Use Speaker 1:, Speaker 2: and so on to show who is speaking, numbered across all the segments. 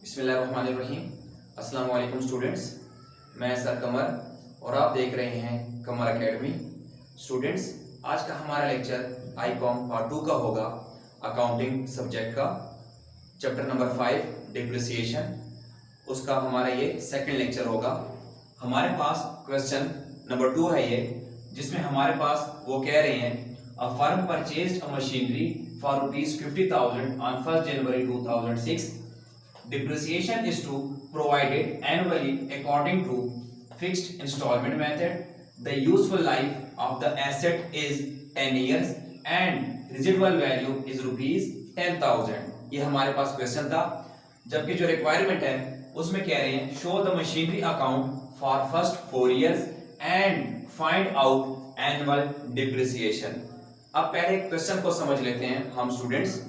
Speaker 1: बिस्मिल्लाहिर्रहमानिर्रहीम। अस्सलाम वालेकुम स्टूडेंट्स, मैं सर कमर और आप देख रहे हैं कमर एकेडमी। स्टूडेंट्स, आज का हमारा लेक्चर आईकॉम पार्ट 2 का होगा, अकाउंटिंग सब्जेक्ट का, चैप्टर नंबर 5 डिप्रिसिएशन। उसका हमारा ये सेकंड लेक्चर होगा। हमारे पास क्वेश्चन नंबर 2 है ये, जिसमें हमारे पास वो कह रहे हैं a firm purchased a machinery for ₹50,000 on 1 January 2006. Depreciation is to provided annually according to fixed installment method. The useful life of the asset is 10 years and residual value is ₹10,000. ये हमारे पास क्वेश्चन था। जबकि जो requirement है उसमें कह रहे हैं show the machinery account for first 4 years and find out annual depreciation. अब पहले क्वेश्चन को समझ लेते हैं हम स्टूडेंट्स।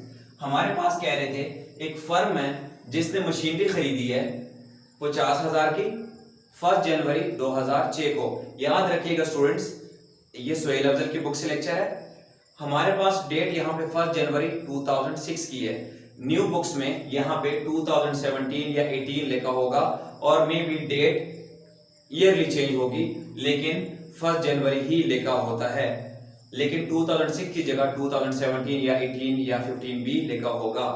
Speaker 1: हमारे पास कह रहे थे एक फर्म है जिसने मशीनरी खरीदी है 50,000 की 1 जनवरी 2006 को। याद रखिएगा स्टूडेंट्स, ये सोहेल अफजल की बुक से लेक्चर है। हमारे पास डेट यहाँ पे 1 जनवरी 2006 की है। न्यू बुक्स में यहाँ पे 2017 या 18 लिखा होगा और maybe date yearly change होगी, लेकिन 1 जनवरी ही लिखा होता है। लेकिन 2006 की जगह 2017 या 18 या 15 भी लिखा होगा।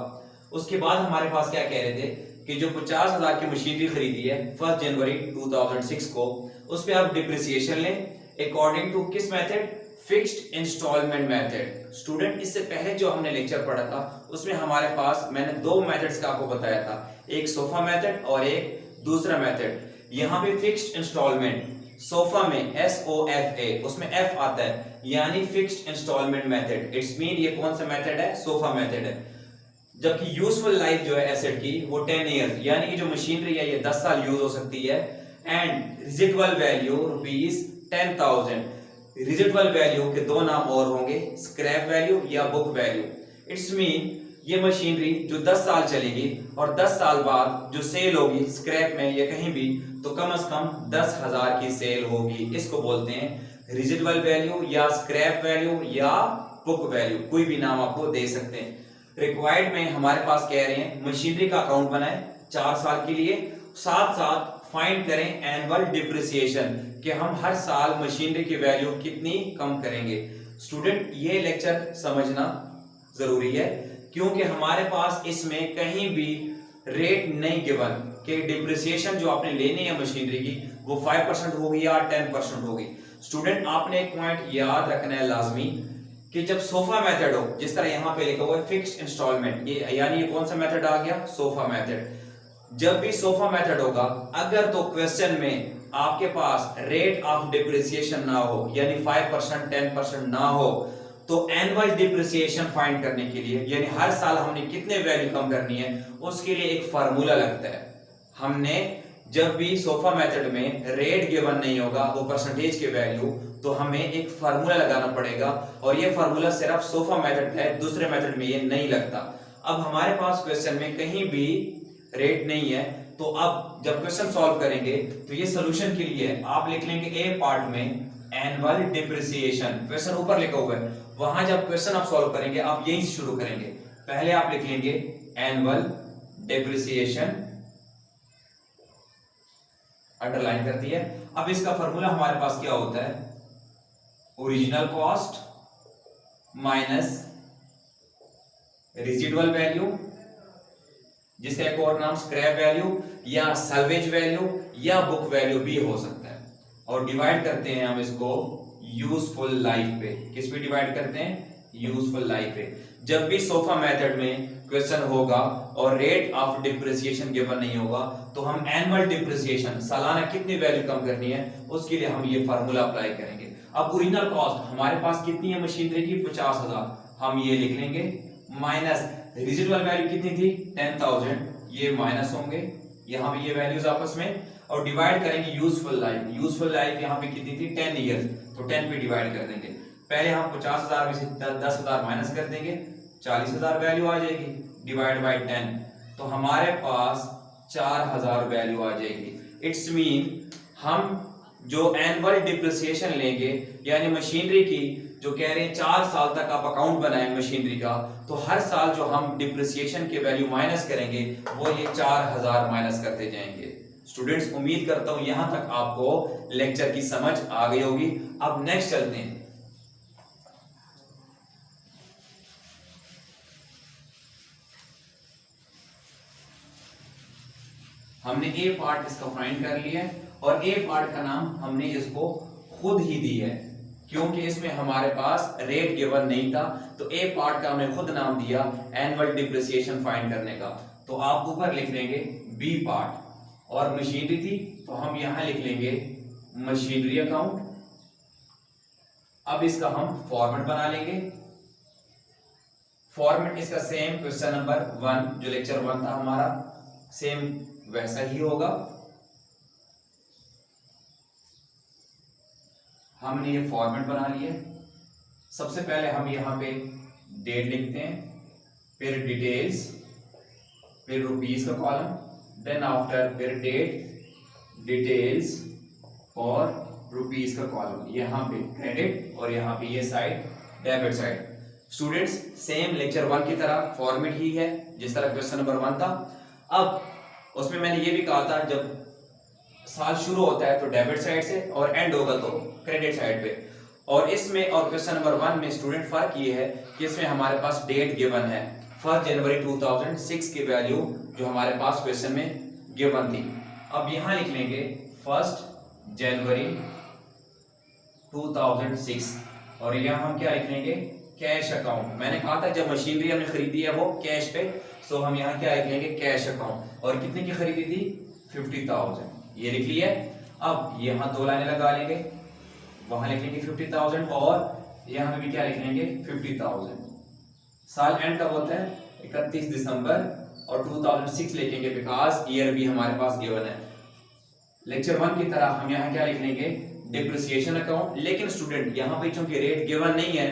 Speaker 1: उसके बाद हमारे पास क्या कह रहे थे कि जो 50,000 की मशीनरी खरीदी है 1 जनवरी 2006 को, उस पे आप डिप्रिसिएशन लें अकॉर्डिंग टू किस method? Fixed installment method. Student, इससे पहले जो हमने लेक्चर पढ़ा था उसमें हमारे पास मैंने 2 मेथड्स का आपको बताया था, एक सोफा मेथड और एक दूसरा मेथड। यहाँ पे फिक्स्ड इंस्टॉलमेंट सोफा में SOFA, उसमें F आता है, यानी fixed installment method. It's mean ये कौन सा मेथड है? सोफा मेथड है। जबकि यूजफुल लाइफ जो है एसेट की वो 10 years, यानी कि जो मशीनरी है ये 10 साल यूज हो सकती है। And residual value ₹10,000। Residual value के 2 नाम और होंगे, स्क्रैप वैल्यू या बुक वैल्यू। इट्स मीन ये मशीनरी जो 10 साल चलेगी और 10 साल बाद जो सेल होगी स्क्रैप में या कहीं भी, तो कम से कम 10,000 की सेल होगी। इसको बोलते हैं रिजिडुअल वैल्यू या स्क्रैप वैल्यू या बुक वैल्यू, कोई भी नाम आपको दे सकते हैं। रिक्वायर्ड में हमारे पास कह रहे हैं मशीनरी का अकाउंट बनाएं 4 साल के लिए, साथ साथ फाइंड करें एनुअल डिप्रिसिएशन, कि हम हर साल मशीनरी की वैल्यू कितनी कम करेंगे। स्टूडेंट, ये लेक्चर समझना जरूरी है क्योंकि हमारे पास इसमें कहीं भी रेट नहीं गिवन कि डिप्रिसिएशन जो आपने लेनी है मशीनरी की वो 5% होगी या 10% होगी। स्टूडेंट, आपने एक पॉइंट याद रखना है लाजमी कि जब सोफा मेथड हो, जिस तरह यहाँ पे लिखा हुआ है फिक्स्ड इंस्टॉलमेंट, ये यानी ये कौन सा मेथड आ गया? Sofa method. जब भी सोफा मेथड होगा, अगर तो क्वेश्चन में आपके पास रेट ऑफ डिप्रिसिएशन ना हो, यानी 5% 10% ना हो, तो एनुअल डिप्रिसिएशन फाइंड करने के लिए, यानी हर साल हमने कितने वैल्यू कम करनी है, उसके लिए एक फार्मूला लगता है। हमने जब भी सोफा मेथड में रेट गिवन नहीं होगा, वो परसेंटेज के वैल्यू, तो हमें एक फार्मूला लगाना पड़ेगा और ये फार्मूला सिर्फ सोफा मेथड है, दूसरे मेथड में ये नहीं लगता। अब हमारे पास क्वेश्चन में कहीं भी रेट नहीं है, तो अब जब क्वेश्चन सॉल्व करेंगे तो ये सॉल्यूशन के लिए आप लिख लेंगे ए पार्ट में एनुअल डिप्रिसिएशन। क्वेश्चन ऊपर लिखा हुआ है, वहां जब क्वेश्चन आप सॉल्व करेंगे आप यहीं से शुरू करेंगे। पहले आप लिख लेंगे एनुअल डिप्रिसिएशन, अंडरलाइन कर दिया। अब इसका फार्मूला हमारे पास क्या होता है? Original cost minus residual value, जिसका एक और नाम स्क्रैप वैल्यू या सल्वेज वैल्यू या बुक वैल्यू भी हो सकता है, और डिवाइड करते हैं हम इसको यूजफुल लाइफ पे। किस पे डिवाइड करते हैं? यूजफुल लाइफ पे। जब भी सोफा मेथड में क्वेश्चन होगा और रेट ऑफ डिप्रिसिएशन गिवन नहीं होगा, तो हम एनुअल डिप्रिसिएशन, सालाना कितनी वैल्यू कम करनी है, उसके लिए हम ये फार्मूला अप्लाई करेंगे। अब ओरिजिनल कॉस्ट हमारे पास कितनी है मशीनरी की? 50,000, हम ये लिख लेंगे, माइनस रेजिडुअल वैल्यू कितनी थी? 10,000, ये माइनस होंगे यहाँ पे ये वैल्यूज आपस में, और डिवाइड करेंगे यूजफुल लाइफ। यूजफुल लाइफ यहाँ पे कितनी थी? 10 years, तो 10 पे डिवाइड कर देंगे। पहले हम 50,000 में से 10,000 माइनस कर देंगे, 40,000 वैल्यू आ जाएगी, डिवाइड बाय 10, तो हमारे पास 4,000 वैल्यू आ जाएगी। इट्स मीन हम जो एनुअल डिप्रिसिएशन लेंगे, यानी मशीनरी की जो कह रहे हैं 4 साल तक आप अकाउंट बनाएं मशीनरी का, तो हर साल जो हम डिप्रिसिएशन के वैल्यू माइनस करेंगे वो ये 4000 माइनस करते जाएंगे। स्टूडेंट्स, उम्मीद करता हूं यहां तक आपको लेक्चर की समझ आ गई होगी। अब नेक्स्ट चलते हैं। हमने ए पार्ट इसका फाइंड कर लिया है और ए पार्ट का नाम हमने इसको खुद ही दी है, क्योंकि इसमें हमारे पास रेट गिवन नहीं था, तो ए पार्ट का हमने खुद नाम दिया एनुअल डिप्रिसिएशन फाइंड करने का। तो आप ऊपर लिख लेंगे बी पार्ट, और मशीनरी थी तो हम यहां लिख लेंगे मशीनरी अकाउंट। अब इसका हम फॉर्मेट बना लेंगे। फॉर्मेट इसका सेम क्वेश्चन नंबर 1 जो लेक्चर 1 था हमारा, सेम वैसा ही होगा। हमने ये फॉर्मेट बना लिया। सबसे पहले हम यहां पे डेट लिखते हैं, फिर डिटेल्स, फिर रुपीस का कॉलम, देन आफ्टर फिर डेट, डिटेल्स और रुपीस का कॉलम, यहां पे क्रेडिट और यहां पे ये side debit side. Students, same lecture 1 की तरह फॉर्मेट ही है जिस तरह क्वेश्चन नंबर 1 था। अब उसमें मैंने ये भी कहा था जब साल शुरू होता है तो डेबिट साइड से और एंड होगा तो क्रेडिट साइड पे, और इसमें और क्वेश्चन नंबर 1 में स्टूडेंट फर्क ये है कि इसमें हमारे पास डेट गिवन है 1 जनवरी 2006 की वैल्यू जो हमारे पास क्वेश्चन में गिवन थी। अब यहां लिख लेंगे 1 जनवरी 2006 और यहां हम क्या लिख लेंगे कैश अकाउंट। मैंने कहा था जब मशीनरी हमने खरीदी है वो कैश पे, सो हम यहाँ क्या लिख लेंगे कैश अकाउंट। और कितने की खरीदी थी 50,000, ये लिख लिया। अब यहाँ 2 लाइनें लगा लेंगे, वहां लिख लेंगे 50,000 और यहाँ पे भी क्या लिख लेंगे 50,000। साल एंड कब होता है 31 दिसंबर और 2006 लिखेंगे बिकॉज ईयर भी हमारे पास गिवन है। लेक्चर 1 की तरह हम यहाँ क्या लिख लेंगे डिप्रिसिएशन अकाउंट। लेकिन स्टूडेंट यहाँ पे चूंकि रेट गिवन नहीं है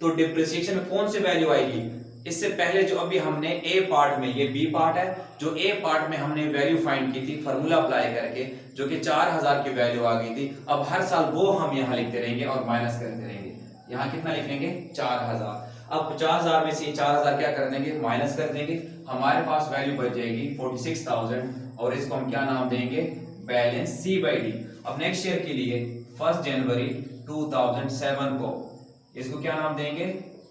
Speaker 1: तो डिप्रिसिएशन में कौन सी वैल्यू आएगी, इससे पहले जो अभी हमने ए पार्ट में, ये बी पार्ट है, जो ए पार्ट में हमने वैल्यू फाइंड की थी फार्मूला अप्लाई करके जो कि 4000 की वैल्यू आ गई थी, अब हर साल वो हम यहाँ लिखते रहेंगे और माइनस करते रहेंगे। यहाँ कितना लिख लेंगे 4000। अब 50,000 में से 4000 क्या कर देंगे माइनस कर देंगे, हमारे पास वैल्यू बच जाएगी 46,000 और इसको हम क्या नाम देंगे बैलेंस सी बाई डी। अब नेक्स्ट ईयर के लिए 1 जनवरी 2007 को इसको क्या नाम देंगे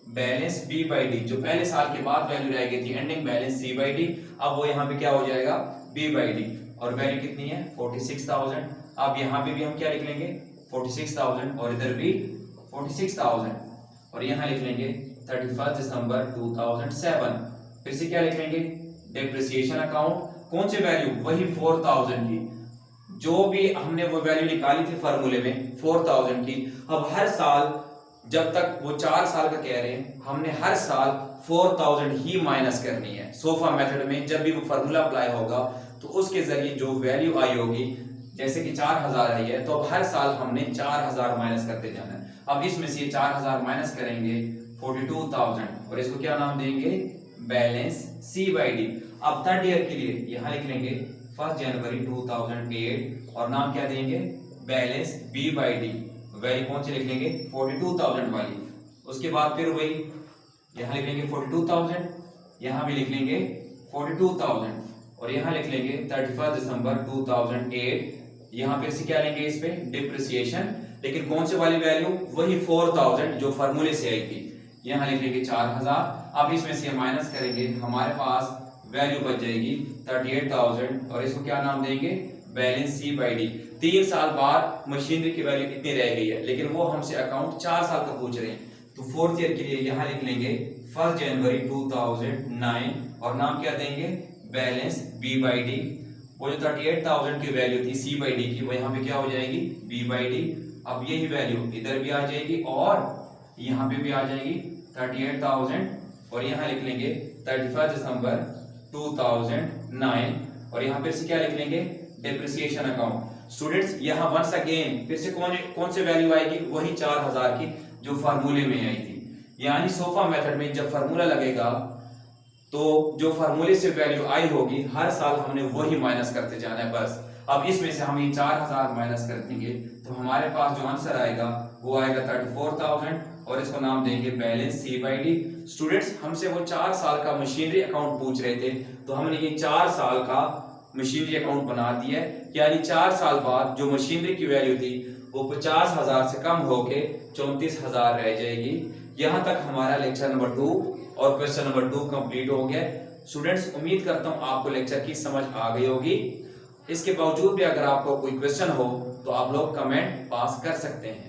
Speaker 1: बैलेंस बी बाई डी। जो पहले साल के बाद वैल्यू रह गई थी ending balance C by D, अब वो यहाँ पे क्या हो जाएगा बी बाई डी और वैल्यू कितनी है 46,000। अब यहाँ पे भी हम क्या लिख लेंगे 46,000 और इधर भी 46,000 और यहाँ लिख लेंगे 31 दिसंबर 2007। फिर से क्या लिख लेंगे डिप्रिसिएशन अकाउंट, कौन सी वैल्यू वही 4000 की, जो भी हमने वो वैल्यू निकाली थी फार्मूले में 4000 की। अब हर साल जब तक वो 4 साल का कह रहे हैं हमने हर साल 4000 ही माइनस करनी है। सोफा मेथड में जब भी वो फार्मूला अप्लाई होगा तो उसके जरिए जो वैल्यू आई होगी, जैसे कि 4000 आई है तो अब हर साल हमने 4000 माइनस करते जाना है। अब इसमें से 4000 माइनस करेंगे 42,000 और इसको क्या नाम देंगे बैलेंस सी बाई डी। अब थर्ड ईयर के लिए यहाँ लिख लेंगे 1 जनवरी 2008 और नाम क्या देंगे balance B by D. Value कौन सी लिख लेंगे 42,000 वाली। उसके बाद फिर वही यहाँ लिख लेंगे 42,000, यहाँ भी लिख लेंगे 42,000 और यहाँ लिख लेंगे 31 दिसंबर 2008। यहाँ फिर से क्या लेंगे इस पे डिप्रिसिएशन, लेकिन कौन से वाली वैल्यू वही 4000 जो फार्मूले से आई थी। यहाँ लिख लेंगे 4000। अब इसमें से माइनस करेंगे, हमारे पास वैल्यू बच जाएगी 38,000 और इसको क्या नाम देंगे बैलेंस सी बाई डी। 3 साल बाद मशीनरी की वैल्यू कितनी रह गई है, लेकिन वो हमसे अकाउंट 4 साल का पूछ रहे हैं, तो 4th ईयर के लिए यहाँ लिख लेंगे 1 जनवरी 2009 और नाम क्या देंगे बैलेंस बी बाई डी। वो जो 38,000 की वैल्यू थी सी बाई डी की, वो यहाँ पे क्या हो जाएगी बी बाई डी। अब यही वैल्यू इधर भी आ जाएगी और यहाँ पे भी आ जाएगी 38,000 और यहाँ लिख लेंगे 31 दिसंबर 2009 और यहाँ फिर से क्या लिख लेंगे डिप्रिसिएशन अकाउंट। स्टूडेंट्स, यहाँ वंस अगेन फिर से कौन से वैल्यू आएगी वही 4000 की जो फार्मूले में आई थी। यानी सोफा मेथड में जब फार्मूला लगेगा तो जो फार्मूले से वैल्यू आई होगी हर साल हमने वही माइनस करते जाना है बस। अब इसमें से हम ये 4000 माइनस कर देंगे तो हमारे पास जो आंसर आएगा वो आएगा 34,000 और इसको नाम देंगे बैलेंस C/D। स्टूडेंट्स हमसे वो 4 साल का मशीनरी अकाउंट पूछ रहे थे, तो हमने ये 4 साल का मशीनरी अकाउंट बना दिया है, यानी 4 साल बाद जो मशीनरी की वैल्यू थी वो 50,000 से कम होके 34,000 रह जाएगी। यहाँ तक हमारा लेक्चर नंबर 2 और क्वेश्चन नंबर 2 कंप्लीट हो गया। स्टूडेंट्स उम्मीद करता हूँ आपको लेक्चर की समझ आ गई होगी। इसके बावजूद भी अगर आपको कोई क्वेश्चन हो तो आप लोग कमेंट पास कर सकते हैं।